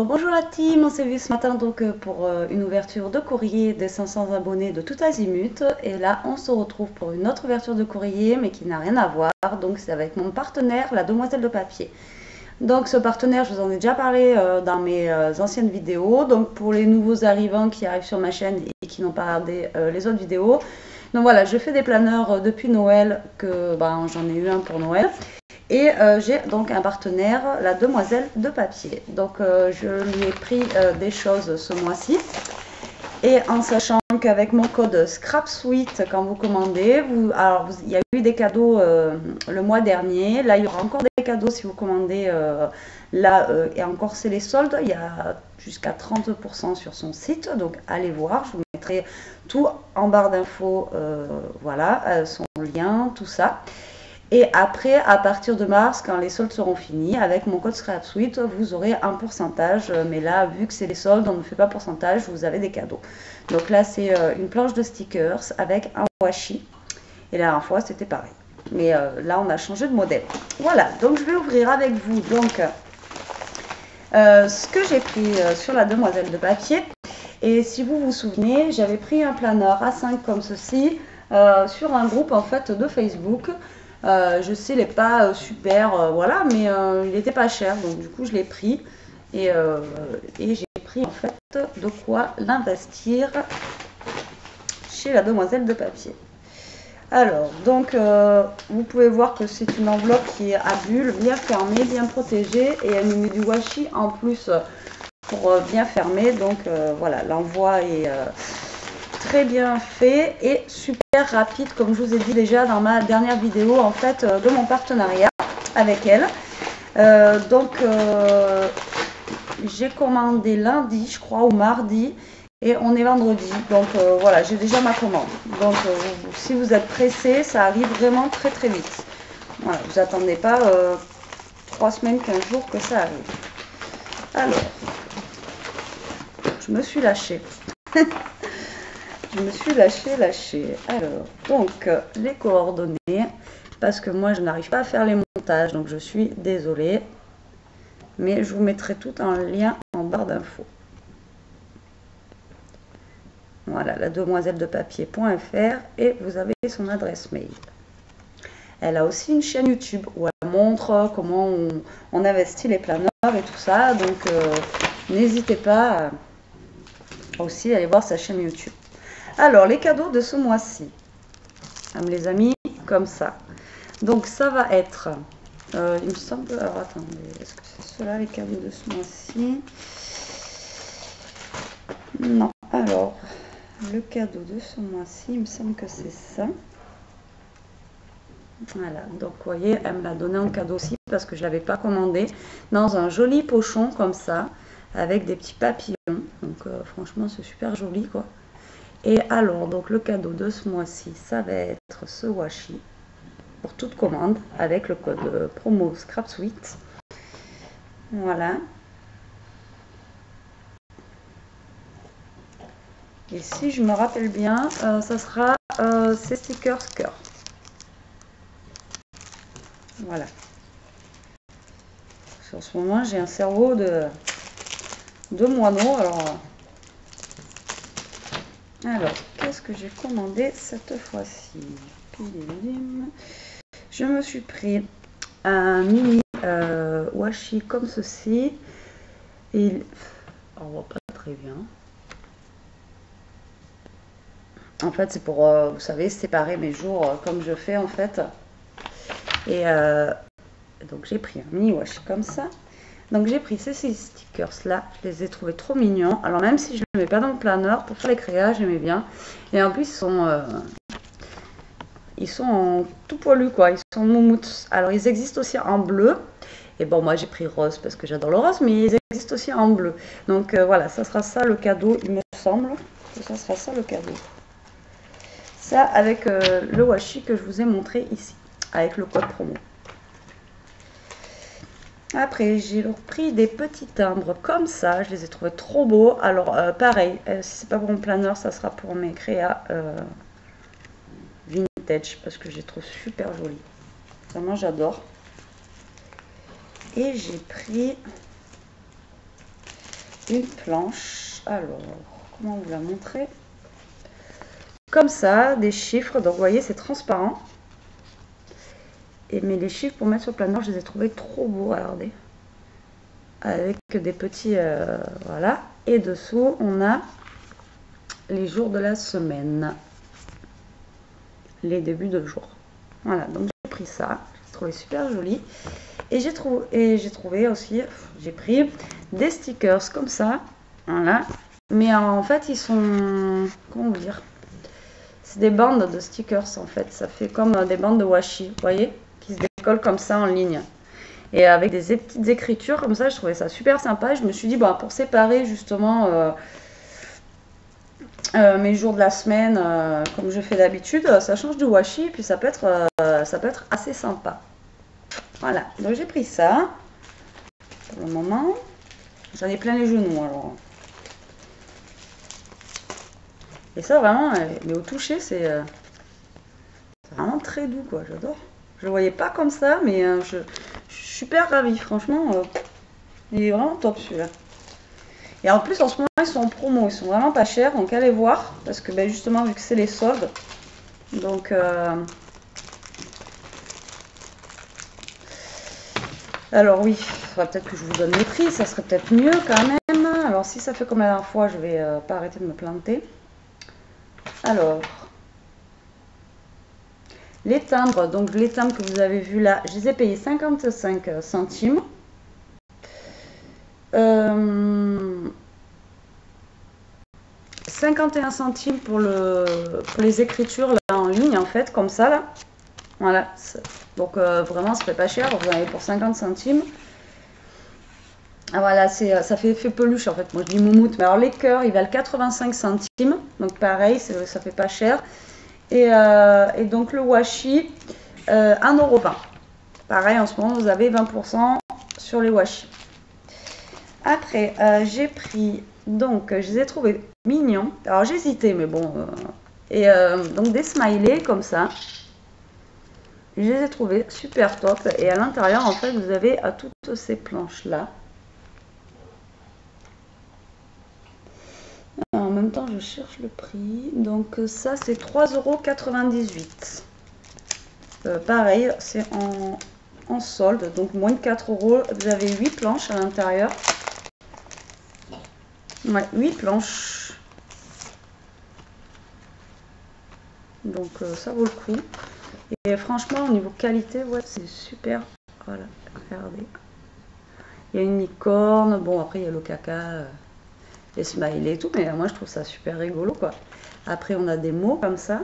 Bonjour la team, on s'est vu ce matin donc pour une ouverture de courrier des 500 abonnés de tout azimut. Et là on se retrouve pour une autre ouverture de courrier mais qui n'a rien à voir. Donc c'est avec mon partenaire, la demoiselle de papier. Donc ce partenaire, je vous en ai déjà parlé dans mes anciennes vidéos. Donc pour les nouveaux arrivants qui arrivent sur ma chaîne et qui n'ont pas regardé les autres vidéos. Donc voilà, je fais des planeurs depuis Noël, que j'en ai eu un pour Noël. Et j'ai donc un partenaire, la demoiselle de papier. Donc je lui ai pris des choses ce mois-ci. Et en sachant qu'avec mon code ScrapSweet, quand vous commandez, il y a eu des cadeaux le mois dernier. Là, il y aura encore des cadeaux si vous commandez. Et encore, c'est les soldes. Il y a jusqu'à 30% sur son site. Donc, allez voir. Je vous mettrai tout en barre d'infos. Voilà, son lien, tout ça. Et après, à partir de mars, quand les soldes seront finis, avec mon code ScrapSweet, vous aurez un pourcentage. Mais là, vu que c'est les soldes, on ne fait pas pourcentage, vous avez des cadeaux. Donc là, c'est une planche de stickers avec un washi. Et la dernière fois, c'était pareil. Mais là, on a changé de modèle. Voilà, donc je vais ouvrir avec vous donc, ce que j'ai pris sur la demoiselle de papier. Et si vous vous souvenez, j'avais pris un planeur A5 comme ceci sur un groupe en fait de Facebook. Je sais, il n'est pas super, voilà, mais il n'était pas cher, donc du coup je l'ai pris et j'ai pris en fait de quoi l'investir chez la demoiselle de papier. Alors, donc vous pouvez voir que c'est une enveloppe qui est à bulles, bien fermée, bien protégée, et elle nous met du washi en plus pour bien fermer. Donc voilà, l'envoi est très bien fait et super rapide, comme je vous ai dit déjà dans ma dernière vidéo en fait de mon partenariat avec elle. J'ai commandé lundi, je crois, ou mardi, et on est vendredi. Donc voilà, j'ai déjà ma commande. Donc si vous êtes pressé, ça arrive vraiment très très vite. Voilà, vous attendez pas 3 semaines, 15 jours que ça arrive. Alors, je me suis lâchée. Je me suis lâchée. Alors, donc, les coordonnées, parce que moi, je n'arrive pas à faire les montages, donc je suis désolée. Mais je vous mettrai tout en lien en barre d'infos. Voilà, la demoiselle de papier.fr et vous avez son adresse mail. Elle a aussi une chaîne YouTube où elle montre comment on investit les planeurs et tout ça. Donc, n'hésitez pas aussi à aller voir sa chaîne YouTube. Alors, les cadeaux de ce mois-ci. Elle me les a mis comme ça. Donc, ça va être... il me semble... Alors, attendez. Est-ce que c'est cela, les cadeaux de ce mois-ci? Non. Alors, le cadeau de ce mois-ci, il me semble que c'est ça. Voilà. Donc, vous voyez, elle me l'a donné en cadeau aussi parce que je ne l'avais pas commandé. Dans un joli pochon comme ça, avec des petits papillons. Donc, franchement, c'est super joli, quoi. Et alors, donc le cadeau de ce mois-ci, ça va être ce washi pour toute commande avec le code promo ScrapSweet. Voilà. Et si je me rappelle bien, ça sera ces stickers cœur. Voilà. En ce moment, j'ai un cerveau de moineau. Alors, qu'est-ce que j'ai commandé cette fois-ci? Je me suis pris un mini washi comme ceci. On voit pas très bien. En fait, c'est pour, vous savez, séparer mes jours comme je fais en fait. Et donc, j'ai pris un mini washi comme ça. Donc j'ai pris ces stickers là, je les ai trouvés trop mignons. Alors même si je ne les mets pas dans le planeur, pour faire les créages, j'aimais bien. Et en plus ils sont en tout poilus quoi, ils sont moumoutes. Alors ils existent aussi en bleu. Et bon moi j'ai pris rose parce que j'adore le rose, mais ils existent aussi en bleu. Donc voilà, ça sera ça le cadeau, il me semble que ça sera ça le cadeau. Ça avec le washi que je vous ai montré ici, avec le code promo. Après, j'ai pris des petits timbres comme ça. Je les ai trouvés trop beaux. Alors, pareil, si c'est pas pour mon planeur, ça sera pour mes créas vintage parce que je les trouve super jolis. Vraiment, j'adore. Et j'ai pris une planche. Alors, comment vous la montrer? Comme ça, des chiffres. Donc, vous voyez, c'est transparent. Mais les chiffres pour mettre sur le planeur, je les ai trouvés trop beaux. Regardez. Avec des petits... voilà. Et dessous, on a les jours de la semaine. Les débuts de jour. Voilà, donc j'ai pris ça. J'ai trouvé super joli. Et j'ai trouvé aussi, j'ai pris des stickers comme ça. Voilà. Mais en fait, ils sont... Comment vous dire? C'est des bandes de stickers en fait. Ça fait comme des bandes de washi, vous voyez? Qui se décollent comme ça en ligne. Et avec des petites écritures comme ça, je trouvais ça super sympa. Je me suis dit, bah, pour séparer justement mes jours de la semaine, comme je fais d'habitude, ça change du washi. Et puis ça peut être assez sympa. Voilà, donc j'ai pris ça. Pour le moment, j'en ai plein les genoux alors. Et ça vraiment, mais au toucher, c'est vraiment très doux quoi, j'adore. Je le voyais pas comme ça, mais je suis super ravie, franchement. Il est vraiment top celui-là. Et en plus, en ce moment, ils sont en promo, ils sont vraiment pas chers, donc allez voir. Parce que ben, justement, vu que c'est les soldes, donc... Alors oui, il faudra peut-être que je vous donne les prix, ça serait peut-être mieux quand même. Alors si ça fait comme la dernière fois, je vais pas arrêter de me planter. Alors, les timbres, donc les timbres que vous avez vus là, je les ai payés 55 centimes. 51 centimes pour les écritures là en ligne en fait, comme ça là. Voilà, donc vraiment ça fait pas cher, vous en avez pour 50 centimes. Ah, voilà, ça fait effet peluche en fait, moi je dis moumoute, mais alors les cœurs ils valent 85 centimes, donc pareil, ça fait pas cher. Et donc le washi, 1,20 €. Pareil, en ce moment vous avez 20% sur les washi. Après, j'ai pris, donc je les ai trouvés mignons. Alors j'ai hésité, mais bon. Donc des smileys comme ça. Je les ai trouvés super top. Et à l'intérieur, en fait, vous avez à toutes ces planches-là. En même temps, je cherche le prix. Donc ça, c'est 3,98 €. Pareil, c'est en solde. Donc moins de 4 €. Vous avez 8 planches à l'intérieur. Ouais, 8 planches. Donc ça vaut le coup. Et franchement, au niveau qualité, ouais, c'est super. Voilà, regardez. Il y a une licorne. Bon, après, il y a le caca, les smileys et tout. Mais moi, je trouve ça super rigolo, quoi. Après, on a des mots comme ça.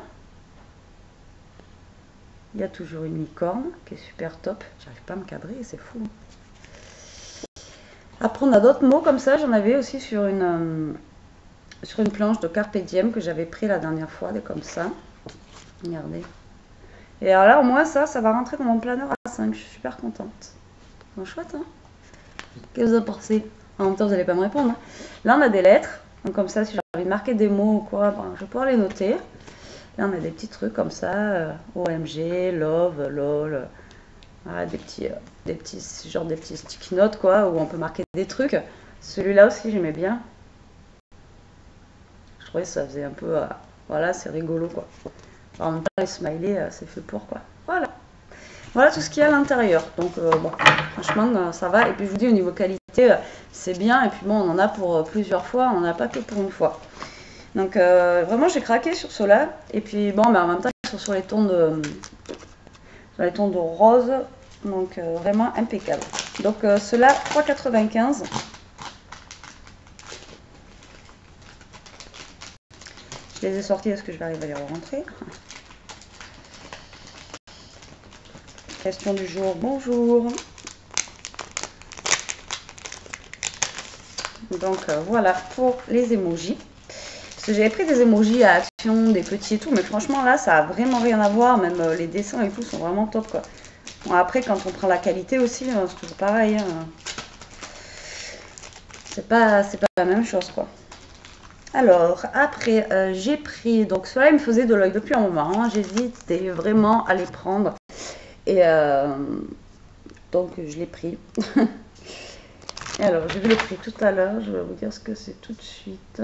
Il y a toujours une licorne qui est super top. J'arrive pas à me cadrer, c'est fou. Après, on a d'autres mots comme ça. J'en avais aussi sur une planche de Carpe Diem que j'avais pris la dernière fois, des comme ça. Regardez. Et alors là, au moins, ça va rentrer dans mon planeur à 5. Je suis super contente. Bon, chouette, hein? Qu'est-ce que vous en pensez? En même temps, vous n'allez pas me répondre. Hein. Là, on a des lettres. Donc, comme ça, si j'ai envie de marquer des mots ou quoi, ben, je vais pouvoir les noter. Là, on a des petits trucs comme ça. OMG, Love, LOL. Voilà, des petits sticky notes, quoi, où on peut marquer des trucs. Celui-là aussi, j'aimais bien. Je trouvais que ça faisait un peu... voilà, c'est rigolo, quoi. En même temps, les smileys, c'est fait pour, quoi. Voilà. Voilà tout ce qu'il y a à l'intérieur. Donc, bon, franchement, ça va. Et puis, je vous dis, au niveau qualité, c'est bien. Et puis, bon, on en a pour plusieurs fois. On n'en a pas que pour une fois. Donc, vraiment, j'ai craqué sur ceux-là. Et puis, bon, mais en même temps, ils sont sur les tons de rose. Donc, vraiment impeccable. Donc, ceux-là, 3,95 €. Je les ai sortis. Est-ce que je vais arriver à les re-rentrer? Question du jour, bonjour. Donc voilà pour les emojis. Parce que j'avais pris des emojis à action, des petits et tout, mais franchement là ça a vraiment rien à voir, même les dessins et tout sont vraiment top quoi. Bon, après quand on prend la qualité aussi, c'est toujours pareil. Hein. C'est pas la même chose quoi. Alors après j'ai pris, donc ceux-là ils me faisaient de l'œil depuis un moment, hein. J'hésitais vraiment à les prendre. Et donc je l'ai pris. Alors, j'ai vu le prix tout à l'heure, je vais vous dire ce que c'est tout de suite.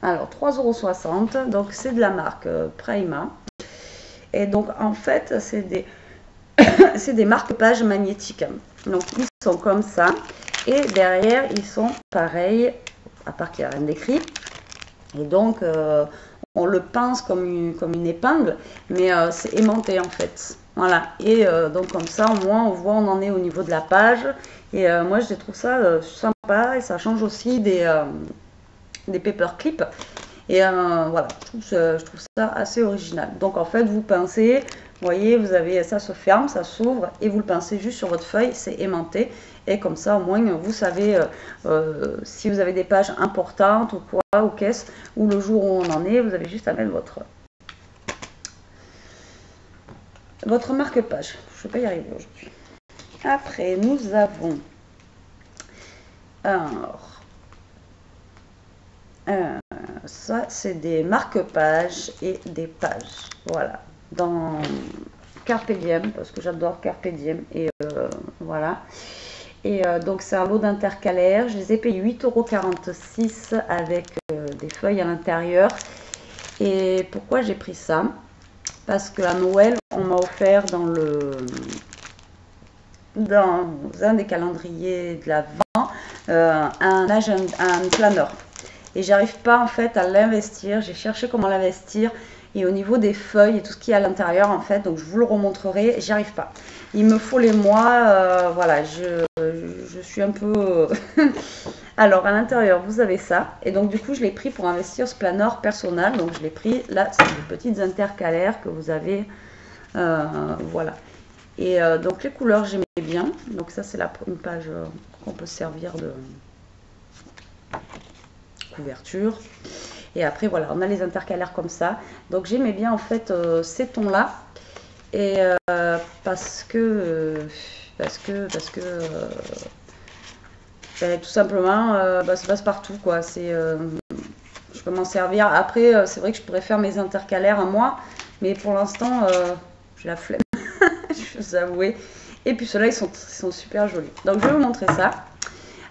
Alors, 3,60 €, donc c'est de la marque Prima. Et donc, en fait, c'est des marque-pages magnétiques. Donc, ils sont comme ça. Et derrière, ils sont pareils, à part qu'il n'y a rien d'écrit. Et donc, on le pince comme une épingle, mais c'est aimanté en fait. Voilà, et donc comme ça, au moins, on voit où on en est au niveau de la page. Et moi, je trouve ça sympa et ça change aussi des paperclips. Et voilà, je trouve ça assez original. Donc en fait, vous pincez, vous voyez, vous avez, ça se ferme, ça s'ouvre, et vous le pincez juste sur votre feuille, c'est aimanté. Et comme ça, au moins, vous savez si vous avez des pages importantes ou quoi, ou qu'est-ce, ou le jour où on en est, vous avez juste à mettre votre marque-page. Je ne vais pas y arriver aujourd'hui. Après, nous avons alors, ça, c'est des marque-pages et des pages. Voilà. Dans Carpe Diem, parce que j'adore Carpe Diem. Et voilà. Et donc, c'est un lot d'intercalaires. Je les ai payés 8,46 € avec des feuilles à l'intérieur. Et pourquoi j'ai pris ça? Parce qu'à Noël, on m'a offert dans un des calendriers de l'Avent un planeur. Et j'arrive pas en fait à l'investir. J'ai cherché comment l'investir. Et au niveau des feuilles et tout ce qui est à l'intérieur en fait, donc je vous le remontrerai, j'y arrive pas. Il me faut les mois, voilà, je suis un peu... Alors à l'intérieur vous avez ça, et donc du coup je l'ai pris pour investir ce planeur personnel, donc je l'ai pris, là c'est des petites intercalaires que vous avez, voilà. Et donc les couleurs j'aimais bien, donc ça c'est une page qu'on peut servir de couverture. Et après voilà, on a les intercalaires comme ça. Donc j'aimais bien en fait ces tons là. Et parce que tout simplement ça passe partout quoi. Je peux m'en servir. Après c'est vrai que je pourrais faire mes intercalaires à moi, mais pour l'instant j'ai la flemme. Je vais vous avouer. Et puis ceux-là ils sont super jolis. Donc je vais vous montrer ça.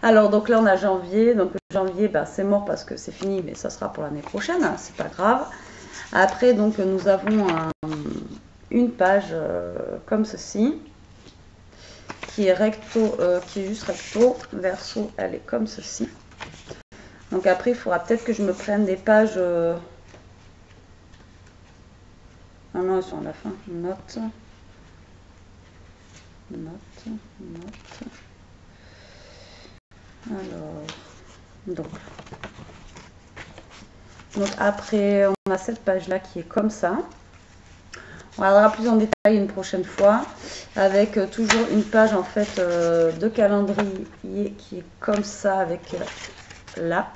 Alors donc là on a janvier, donc janvier c'est mort parce que c'est fini, mais ça sera pour l'année prochaine, hein, c'est pas grave. Après donc nous avons une page comme ceci, qui est recto, qui est juste recto, verso elle est comme ceci. Donc après il faudra peut-être que je me prenne des pages, ah non elles sont à la fin, note. Alors, donc après, on a cette page-là qui est comme ça. On regardera plus en détail une prochaine fois, avec toujours une page en fait de calendrier qui est comme ça, avec là.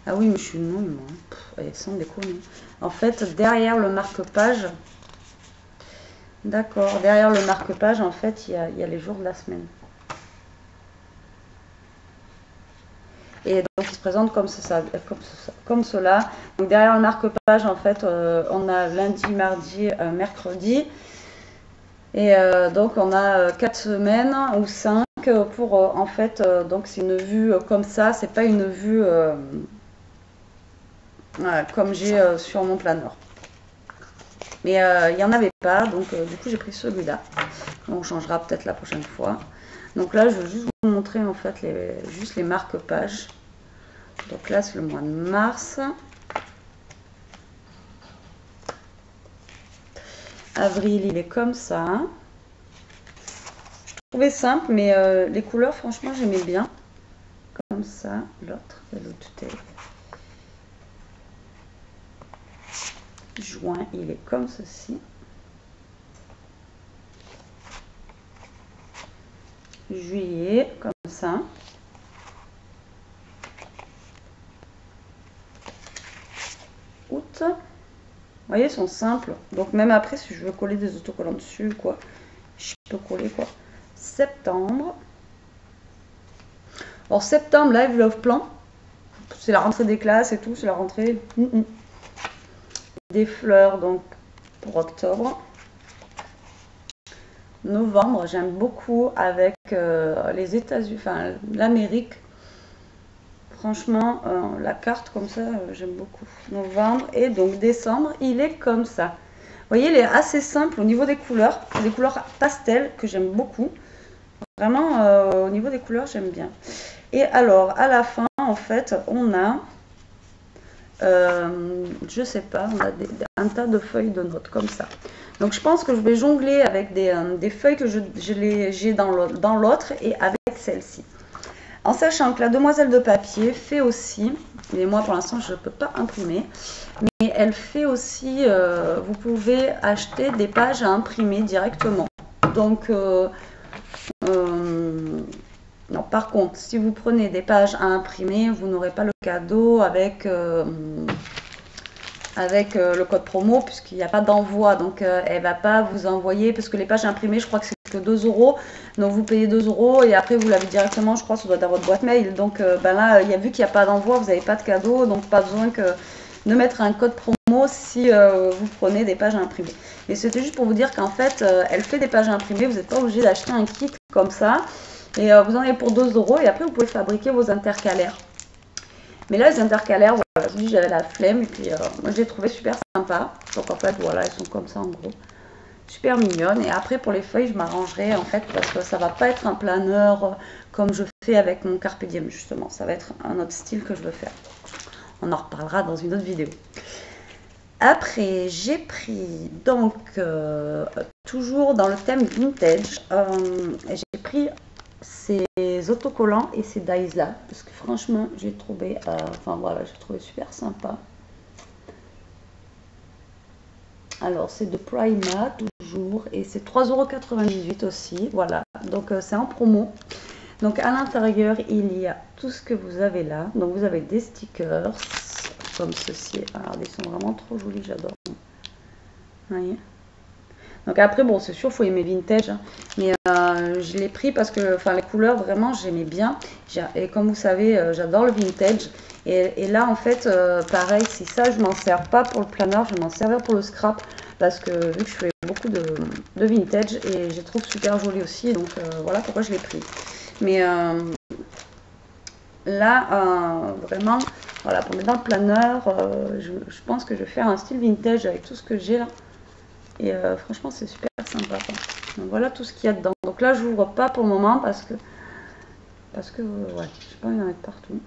Ah oui, mais je suis nulle, moi. Elles sont déconner. En fait, derrière le marque-page, d'accord, derrière le marque-page, en fait, il y a les jours de la semaine. Et donc il se présente comme cela. Donc derrière le marque-page, en fait, on a lundi, mardi, mercredi. Et donc on a 4 semaines ou 5 pour en fait, donc c'est une vue comme ça, c'est pas une vue comme j'ai sur mon planeur. Mais il n'y en avait pas, donc du coup j'ai pris celui-là. On changera peut-être la prochaine fois. Donc là je veux juste vous montrer en fait juste les marque-pages. Donc là c'est le mois de mars. Avril il est comme ça. Je trouvais simple, mais les couleurs franchement j'aimais bien. Comme ça, l'autre est juin il est comme ceci. Juillet comme ça. Août. Vous voyez, ils sont simples. Donc même après, si je veux coller des autocollants dessus, quoi, je peux coller quoi. Septembre. Alors septembre, live love plan. C'est la rentrée des classes et tout, c'est la rentrée. des fleurs donc pour octobre. Novembre, j'aime beaucoup avec les États-Unis, enfin l'Amérique. Franchement, la carte comme ça, j'aime beaucoup. Novembre et donc décembre, il est comme ça. Vous voyez, il est assez simple au niveau des couleurs pastel que j'aime beaucoup. Vraiment, au niveau des couleurs, j'aime bien. Et alors, à la fin, en fait, on a, je sais pas, on a un tas de feuilles de notes comme ça. Donc, je pense que je vais jongler avec des feuilles que j'ai dans l'autre et avec celle-ci. En sachant que la demoiselle de papier fait aussi, mais moi pour l'instant je ne peux pas imprimer, mais elle fait aussi, vous pouvez acheter des pages à imprimer directement. Donc, non, par contre, si vous prenez des pages à imprimer, vous n'aurez pas le cadeau avec le code promo, puisqu'il n'y a pas d'envoi. Donc, elle ne va pas vous envoyer, parce que les pages imprimées, je crois que c'est que 2 €. Donc, vous payez 2 € et après, vous l'avez directement, je crois, ça doit être dans votre boîte mail. Donc, là, vu qu'il n'y a pas d'envoi, vous n'avez pas de cadeau. Donc, pas besoin de mettre un code promo si vous prenez des pages à imprimer. Et c'était juste pour vous dire qu'en fait, elle fait des pages à imprimer. Vous n'êtes pas obligé d'acheter un kit comme ça. Et vous en avez pour 2 €. Et après, vous pouvez fabriquer vos intercalaires. Mais là, les intercalaires, voilà, j'avais la flemme et puis moi, je les trouvais super sympa. Donc en fait, voilà, elles sont comme ça en gros. Super mignonnes. Et après, pour les feuilles, je m'arrangerai en fait parce que ça va pas être un planeur comme je fais avec mon Carpe Diem justement. Ça va être un autre style que je veux faire. On en reparlera dans une autre vidéo. Après, j'ai pris donc toujours dans le thème vintage, j'ai pris ces autocollants et ces dies là parce que franchement j'ai trouvé super sympa. Alors c'est de Prima toujours et c'est 3,98 € aussi, voilà, donc c'est en promo. Donc à l'intérieur il y a tout ce que vous avez là, donc vous avez des stickers comme ceci. Regardez, ils sont vraiment trop jolis, j'adore. Vous voyez. Donc après, bon, c'est sûr, il faut aimer vintage, hein, mais je l'ai pris parce que les couleurs, vraiment, j'aimais bien. Et comme vous savez, j'adore le vintage. Et là, en fait, pareil, si ça, je m'en sers pas pour le planeur, je vais m'en servir pour le scrap. Parce que vu que je fais beaucoup de vintage, et je les trouve super jolis aussi, donc voilà pourquoi je l'ai pris. Mais là, vraiment, voilà, pour mettre dans le planeur, je pense que je vais faire un style vintage avec tout ce que j'ai là. Et franchement, c'est super sympa, quoi. Donc voilà tout ce qu'il y a dedans. Donc là, je n'ouvre pas pour le moment parce que ouais, je sais pas, il y en a partout.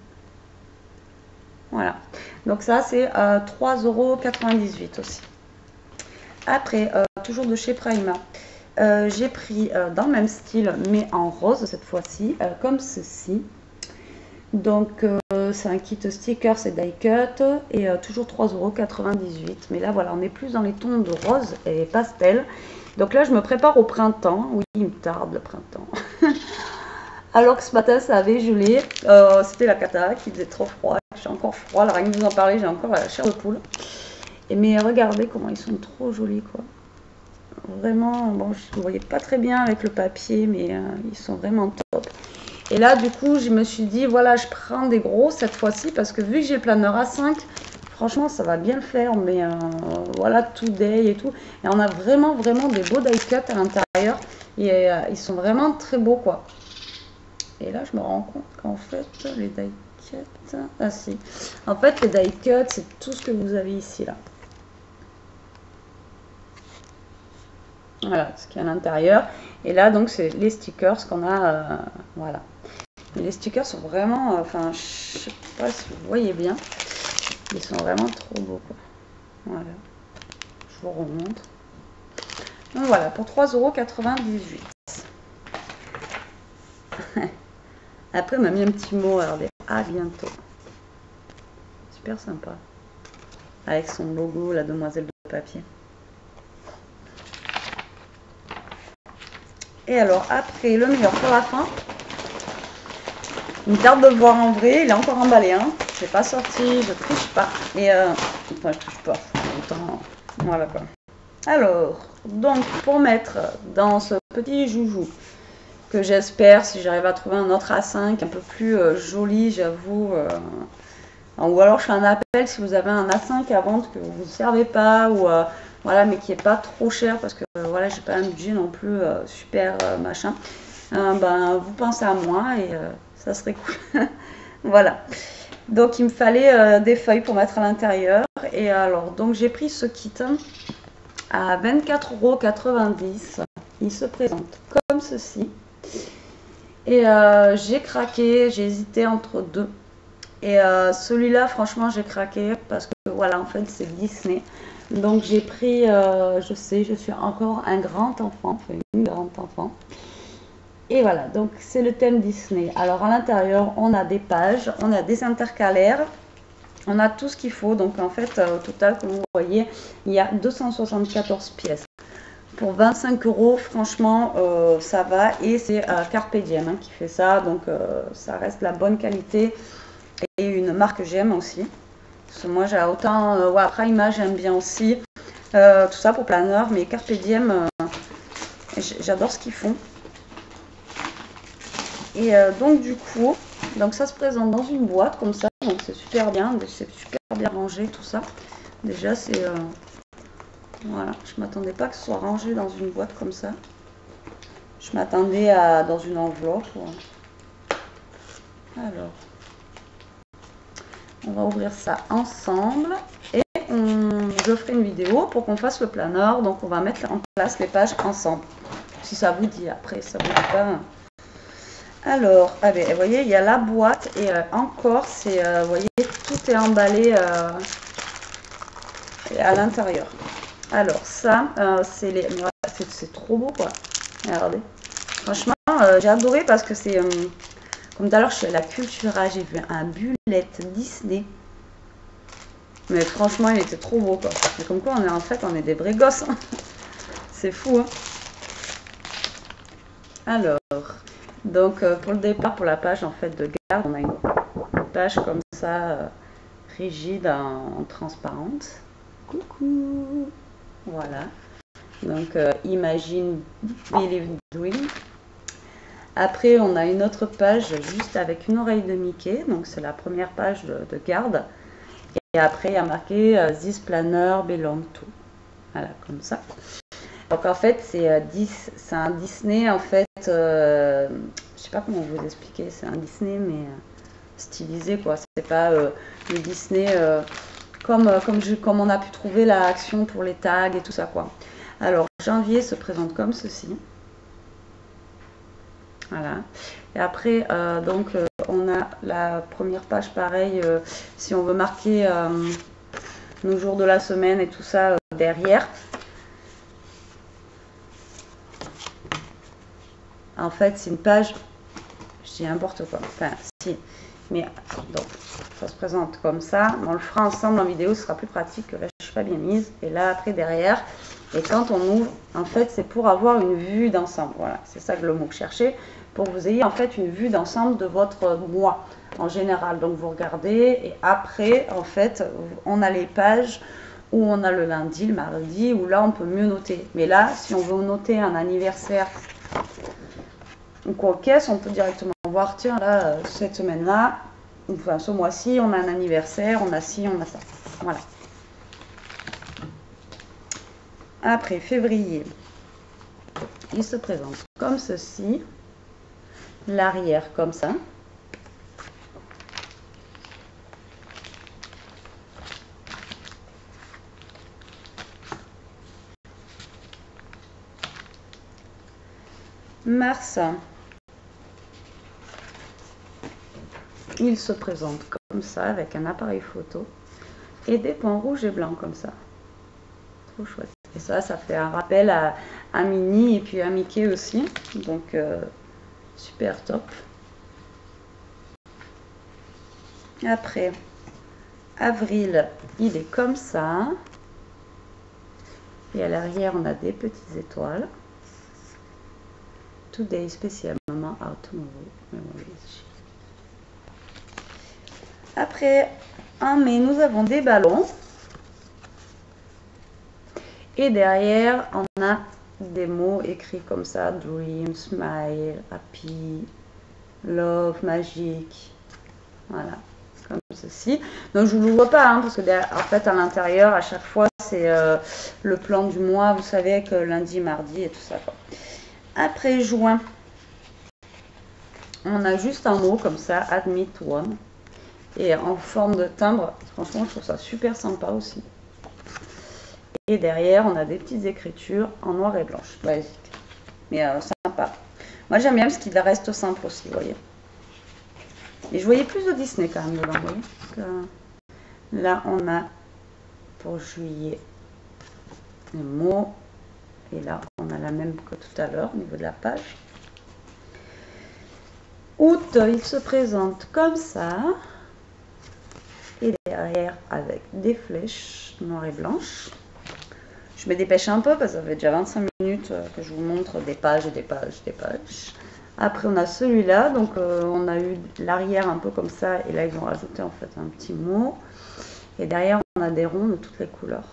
Voilà. Donc ça, c'est 3,98 € aussi. Après, toujours de chez Prima, j'ai pris dans le même style, mais en rose cette fois-ci, comme ceci. Donc c'est un kit stickers et die cut et toujours 3,98 €. Mais là voilà, on est plus dans les tons de rose et pastel. Donc là je me prépare au printemps. Oui, il me tarde le printemps. Alors que ce matin ça avait gelé. C'était la cata qui faisait trop froid. J'ai encore froid, là rien que vous en parler, j'ai encore la chair de poule. Mais regardez comment ils sont trop jolis, quoi. Vraiment, bon, je ne voyais pas très bien avec le papier, mais ils sont vraiment top. Et là, du coup, je me suis dit, voilà, je prends des gros cette fois-ci, parce que vu que j'ai le planeur A5, franchement, ça va bien le faire. Mais voilà, Today et tout. Et on a vraiment, vraiment des beaux die cut à l'intérieur. Et ils sont vraiment très beaux, quoi. Et là, je me rends compte qu'en fait, les die cut... Ah si. En fait, les die cut, c'est tout ce que vous avez ici, là. Voilà, ce qu'il y a à l'intérieur. Et là, donc, c'est les stickers qu'on a. Voilà. Et les stickers sont vraiment, enfin, je sais pas si vous voyez bien, ils sont vraiment trop beaux, quoi. Voilà, je vous remontre. Donc voilà, pour 3,98 €. Après, on m'a mis un petit mot, regardez, à bientôt. Super sympa. Avec son logo, la demoiselle de papier. Et alors, après, le meilleur pour la fin. Il me tarde de le voir en vrai, il est encore emballé, hein. Je n'ai pas sorti, je triche pas. Et enfin, je triche pas, autant. Voilà quoi. Alors, donc pour mettre dans ce petit joujou, que j'espère, si j'arrive à trouver un autre A5 un peu plus joli, j'avoue, Ou alors je fais un appel si vous avez un A5 à vendre que vous ne servez pas, ou voilà, mais qui est pas trop cher parce que voilà, j'ai pas un budget non plus super machin. Ben, vous pensez à moi et ça serait cool. Voilà. Donc il me fallait des feuilles pour mettre à l'intérieur. Et alors, donc j'ai pris ce kit à 24,90 €. Il se présente comme ceci. Et j'ai craqué, j'ai hésité entre deux. Et celui-là, franchement, j'ai craqué parce que voilà, en fait, c'est Disney. Donc j'ai pris, je sais, je suis encore un grand enfant, enfin une grande enfant. Et voilà, donc c'est le thème Disney. Alors à l'intérieur, on a des pages, on a des intercalaires, on a tout ce qu'il faut. Donc en fait, au total, comme vous voyez, il y a 274 pièces. Pour 25 €, franchement, ça va. Et c'est Carpe Diem qui fait ça, donc ça reste la bonne qualité. Et une marque que j'aime aussi. Parce que moi, j'ai autant. Ouais, après, Image, j'aime bien aussi. Tout ça pour planeur, mais Carpe Diem, j'adore ce qu'ils font. Et donc, du coup, donc ça se présente dans une boîte comme ça. Donc, c'est super bien. C'est super bien rangé, tout ça. Déjà, c'est. Voilà, je m'attendais pas que ce soit rangé dans une boîte comme ça. Je m'attendais à dans une enveloppe. Alors. On va ouvrir ça ensemble et je ferai une vidéo pour qu'on fasse le planeur. Donc on va mettre en place les pages ensemble. Si ça vous dit, après ça vous dit pas. Alors, allez, vous voyez, il y a la boîte et encore, c'est, vous voyez, tout est emballé à l'intérieur. Alors ça, c'est trop beau quoi. Regardez. Franchement, j'ai adoré parce que c'est... comme tout à l'heure, je suis à la Cultura, j'ai vu un bullet Disney. Mais franchement, il était trop beau, quoi. Mais comme quoi, on est des vrais gosses. Hein. C'est fou, hein. Alors, donc, pour le départ, pour la page, en fait, de garde, on a une page comme ça, rigide, en transparente. Coucou. Voilà. Donc, Imagine, Believe, Dream. Après, on a une autre page juste avec une oreille de Mickey. Donc, c'est la première page de garde. Et après, il y a marqué This planner belong to. Voilà, comme ça. Donc, en fait, c'est un Disney, en fait. Je sais pas comment vous expliquer. C'est un Disney, mais stylisé, quoi. C'est pas le Disney comme on a pu trouver la action pour les tags et tout ça, quoi. Alors, janvier se présente comme ceci. Voilà. Et après, donc, on a la première page, pareil, si on veut marquer nos jours de la semaine et tout ça derrière. En fait, c'est une page, je dis n'importe quoi, enfin, si, mais donc, ça se présente comme ça. On le fera ensemble en vidéo, ce sera plus pratique, là, je ne suis pas bien mise. Et là, après, derrière, et quand on ouvre, en fait, c'est pour avoir une vue d'ensemble. Voilà, c'est ça que le mot que je cherchais. Pour que vous ayez en fait une vue d'ensemble de votre mois en général. Donc vous regardez et après en fait on a les pages où on a le lundi, le mardi, où là on peut mieux noter. Mais là si on veut noter un anniversaire ou quoi caisse, on peut directement voir, tiens là cette semaine-là, enfin ce mois-ci on a un anniversaire, on a ci, on a ça. Voilà. Après février, il se présente comme ceci. L'arrière comme ça. Mars, il se présente comme ça avec un appareil photo et des points rouges et blancs comme ça. Trop chouette. Et ça fait un rappel à Minnie et puis à Mickey aussi. Donc super top. Après, avril, il est comme ça. Et à l'arrière, on a des petites étoiles. Today, spécialement, tomorrow. Après, en mai, nous avons des ballons. Et derrière, on a des mots écrits comme ça. Dream, smile, happy, love, magic. Voilà. comme ceci. Donc je ne vous le vois pas, hein, parce que en fait à l'intérieur, à chaque fois, c'est le plan du mois, vous savez, avec lundi, mardi et tout ça, quoi. Après juin, on a juste un mot comme ça, Admit One, et en forme de timbre. Franchement, je trouve ça super sympa aussi. Et derrière, on a des petites écritures en noir et blanche, basique, mais sympa. Moi, j'aime bien parce qu'il reste simple aussi, vous voyez. Et je voyais plus de Disney quand même dedans, vous voyez. Donc, là, on a pour juillet les mots. Et là, on a la même que tout à l'heure au niveau de la page. Août, il se présente comme ça. Et derrière, avec des flèches noires et blanches. Je me dépêche un peu parce que ça fait déjà 25 minutes que je vous montre des pages et des pages, des pages. Après, on a celui-là. Donc, on a eu l'arrière un peu comme ça. Et là, ils ont rajouté en fait un petit mot. Et derrière, on a des ronds de toutes les couleurs.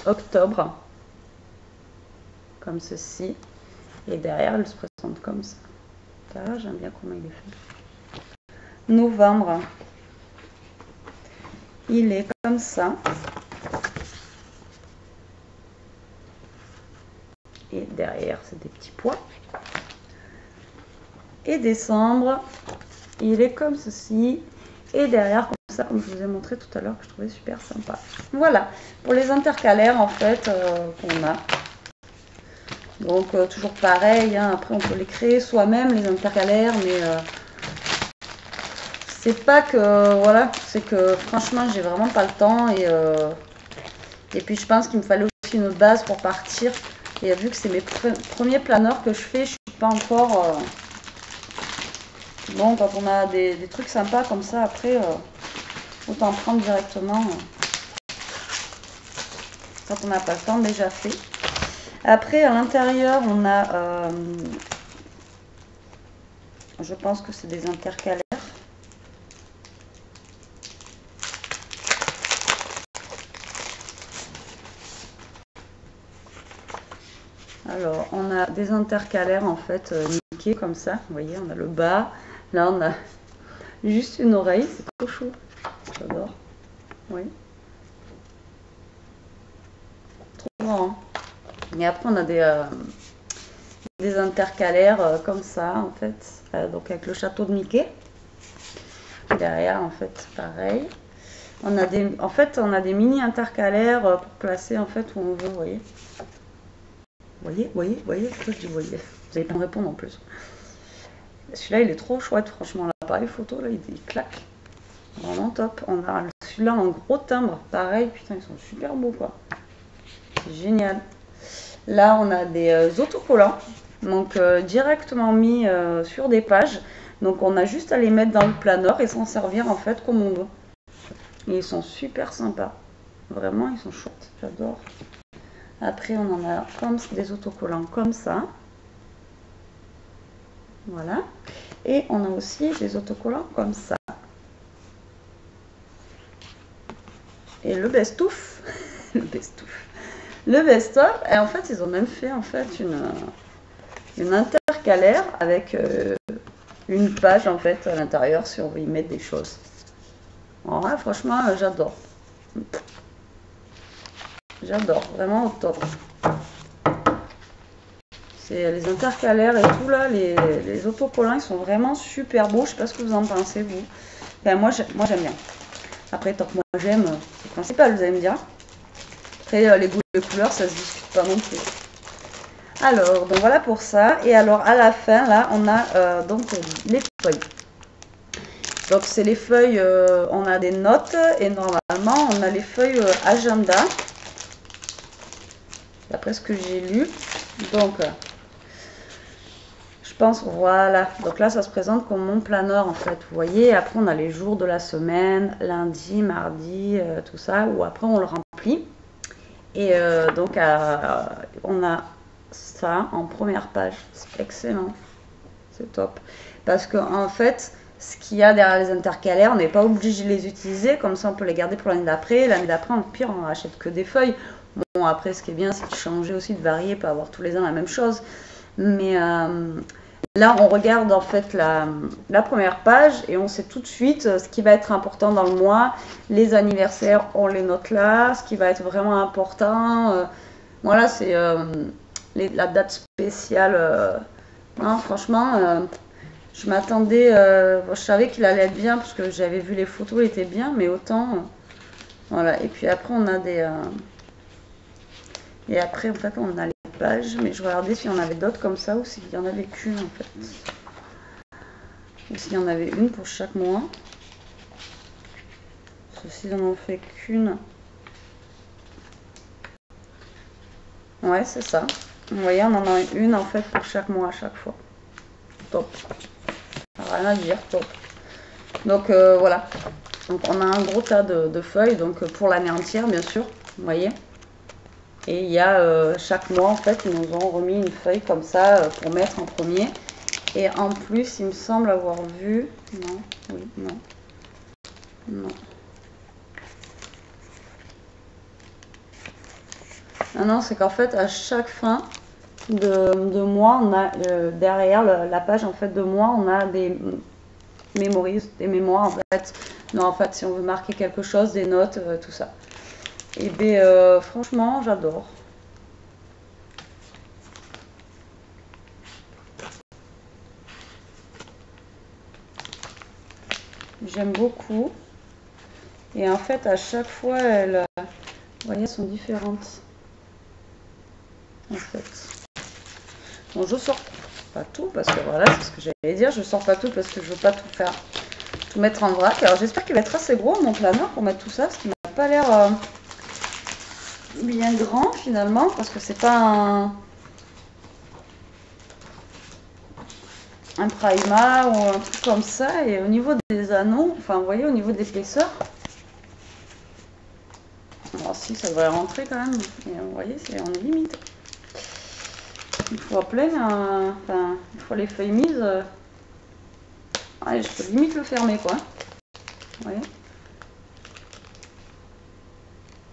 Octobre, comme ceci, et derrière elle se présente comme ça. Là, j'aime bien comment il est fait. Novembre, il est comme ça, et derrière c'est des petits pois. Et décembre, il est comme ceci, et derrière comme ça, comme je vous ai montré tout à l'heure, que je trouvais super sympa. Voilà, pour les intercalaires en fait qu'on a. Donc toujours pareil, hein, après on peut les créer soi-même les intercalaires, mais c'est pas que, voilà, c'est que franchement j'ai vraiment pas le temps et puis je pense qu'il me fallait aussi une base pour partir. Et vu que c'est mes premiers planeurs que je fais, je suis pas encore... Bon, quand on a des trucs sympas comme ça, après, autant prendre directement quand on n'a pas le temps déjà fait. Après, à l'intérieur, on a, je pense que c'est des intercalaires. Alors, on a des intercalaires en fait Mickey comme ça. Vous voyez, on a le bas. Là, on a juste une oreille. C'est trop chou. J'adore. Oui. Trop grand. Hein. Et après, on a des intercalaires comme ça, en fait. Donc, avec le château de Mickey. Derrière, en fait, pareil. On a en fait, on a des mini intercalaires pour placer, en fait, où on veut, vous voyez. Voyez, pourquoi je dis voyez. Vous allez pas me répondre en plus. Celui-là, il est trop chouette, franchement. L'appareil photo, là, il claque. Vraiment top. On a celui-là en gros timbre. Pareil, putain, ils sont super beaux, quoi. C'est génial. Là, on a des autocollants. Donc, directement mis sur des pages. Donc, on a juste à les mettre dans le planeur et s'en servir, en fait, comme on veut. Et ils sont super sympas. Vraiment, ils sont chouettes. J'adore. Après, on en a comme des autocollants comme ça. Voilà. Et on a aussi des autocollants comme ça. Et le best-of, le best-of, et en fait, ils ont même fait en fait une intercalaire avec une page en fait à l'intérieur sur où ils mettent des choses. Alors là, franchement, j'adore. J'adore, vraiment au top. C'est les intercalaires et tout là, les autocollants, ils sont vraiment super beaux. Je sais pas ce que vous en pensez, vous. Enfin, moi, j'aime bien. Après, tant que moi j'aime, c'est principal, vous allez me dire. Après, les goûts et les couleurs, ça se discute pas non plus. Alors, donc voilà pour ça. Et alors, à la fin, là, on a donc les feuilles. Donc, c'est les feuilles, on a des notes et normalement, on a les feuilles agenda. D'après ce que j'ai lu. Donc, je pense, voilà. Donc là, ça se présente comme mon planeur, en fait. Vous voyez, après, on a les jours de la semaine, lundi, mardi, tout ça. Ou après, on le remplit. Et donc, on a ça en première page. C'est excellent. C'est top. Parce qu'en fait, ce qu'il y a derrière les intercalaires, on n'est pas obligé de les utiliser. Comme ça, on peut les garder pour l'année d'après. L'année d'après, en pire, on n'achète que des feuilles. Bon, Bon, après, ce qui est bien, c'est de changer aussi, de varier, pas avoir tous les ans la même chose. Mais là, on regarde en fait la première page et on sait tout de suite ce qui va être important dans le mois. Les anniversaires, on les note là. Ce qui va être vraiment important, voilà, c'est la date spéciale. Non, franchement, je m'attendais, bon, je savais qu'il allait être bien parce que j'avais vu les photos, il était bien, mais autant, voilà. Et puis après, on a et après, en fait, on a les pages, mais je regardais s'il y en avait d'autres comme ça ou s'il y en avait qu'une, en fait. Ou s'il y en avait une pour chaque mois. Parce que s'ils n'en ont fait qu'une. Ouais, c'est ça. Vous voyez, on en a une, en fait, pour chaque mois à chaque fois. Top. Rien à dire, top. Donc voilà. Donc on a un gros tas de feuilles, donc pour l'année entière bien sûr, vous voyez. Et il y a chaque mois en fait, ils nous ont remis une feuille comme ça pour mettre en premier. Et en plus, il me semble avoir vu, non, oui, non, non. Ah non, c'est qu'en fait à chaque fin de mois, on a derrière la page en fait de mois, on a des des mémoires en fait. Non, en fait, si on veut marquer quelque chose, des notes, tout ça. Et bien, franchement, j'adore. J'aime beaucoup. Et en fait, à chaque fois, elles, vous voyez, elles sont différentes. En fait. Bon, je sors pas tout parce que voilà, c'est ce que j'allais dire. Je sors pas tout parce que je veux pas tout faire, tout mettre en vrac. Alors j'espère qu'il va être assez gros mon planeur pour mettre tout ça, parce qu'il n'a pas l'air bien grand finalement, parce que c'est pas un Prima ou un truc comme ça. Et au niveau des anneaux, enfin vous voyez, au niveau de l'épaisseur, alors si ça devrait rentrer quand même, et vous voyez, on est limite. Une fois plein, enfin une fois les feuilles mises, ouais, je peux limite le fermer quoi. Vous voyez.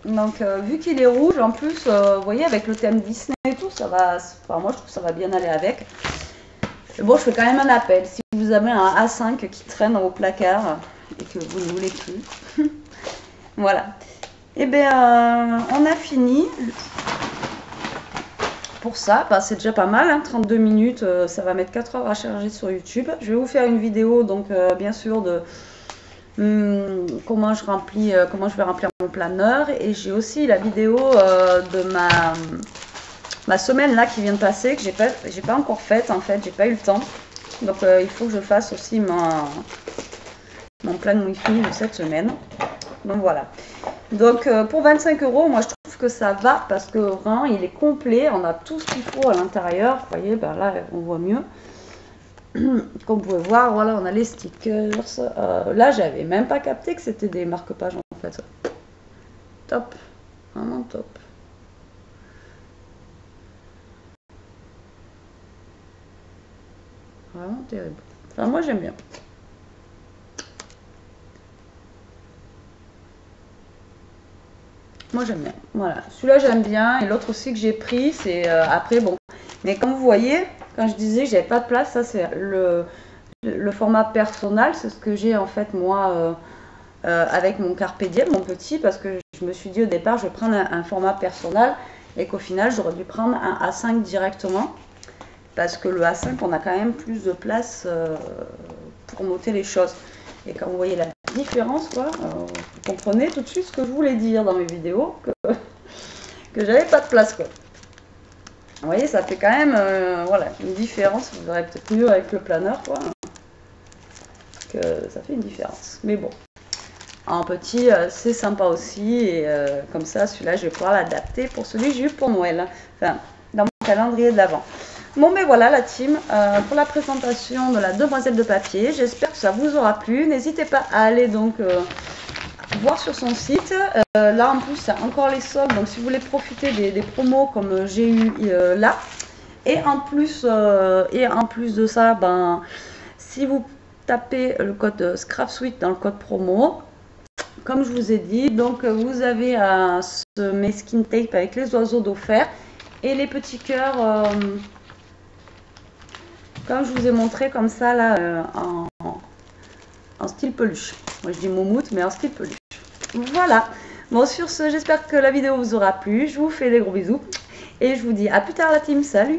Donc vu qu'il est rouge en plus, vous voyez, avec le thème Disney et tout, ça va, enfin moi je trouve que ça va bien aller avec. Bon, je fais quand même un appel. Si vous avez un A5 qui traîne dans vos placards et que vous ne voulez plus, voilà. Et bien, on a fini. Pour ça, bah, c'est déjà pas mal, hein, 32 minutes, ça va mettre 4 heures à charger sur YouTube. Je vais vous faire une vidéo, donc bien sûr, de comment je vais remplir mon planeur. Et j'ai aussi la vidéo de ma semaine là qui vient de passer, que j'ai pas encore faite en fait, j'ai pas eu le temps. Donc il faut que je fasse aussi mon plan Wi-Fi de cette semaine. Donc voilà. Donc pour 25 €, moi je trouve que ça va parce que vraiment il est complet, on a tout ce qu'il faut à l'intérieur. Vous voyez, ben là on voit mieux. Comme vous pouvez voir, voilà, on a les stickers. Là j'avais même pas capté que c'était des marque-pages en fait. Top, vraiment top. Vraiment terrible. Enfin, moi j'aime bien. Moi j'aime bien. Voilà. Celui-là j'aime bien. Et l'autre aussi que j'ai pris, c'est après, bon. Mais comme vous voyez, quand je disais que j'avais pas de place, ça c'est le format personnel. C'est ce que j'ai en fait moi avec mon Carpe Diem, mon petit, parce que je me suis dit au départ, je vais prendre un format personnel et qu'au final, j'aurais dû prendre un A5 directement. Parce que le A5, on a quand même plus de place pour noter les choses. Et quand vous voyez la différence, quoi, vous comprenez tout de suite ce que je voulais dire dans mes vidéos, que j'avais pas de place, quoi. Vous voyez, ça fait quand même voilà, une différence. Vous verrez peut-être mieux avec le planeur, quoi, que ça fait une différence. Mais bon, en petit, c'est sympa aussi. Et comme ça, celui-là, je vais pouvoir l'adapter pour celui que j'ai eu pour Noël. Enfin, dans mon calendrier de l'Avent. Bon, ben voilà la team pour la présentation de la demoiselle de papier. J'espère que ça vous aura plu. N'hésitez pas à aller donc voir sur son site. Là en plus, il y a encore les soldes. Donc si vous voulez profiter des promos comme j'ai eu là. Et en plus de ça, ben, si vous tapez le code ScrapSuite dans le code promo, comme je vous ai dit, donc vous avez ce masking tape avec les oiseaux d'offert et les petits cœurs, comme je vous ai montré comme ça là, en style peluche. Moi je dis moumoute, mais en style peluche. Voilà. Bon, sur ce, j'espère que la vidéo vous aura plu. Je vous fais des gros bisous et je vous dis à plus tard la team. Salut!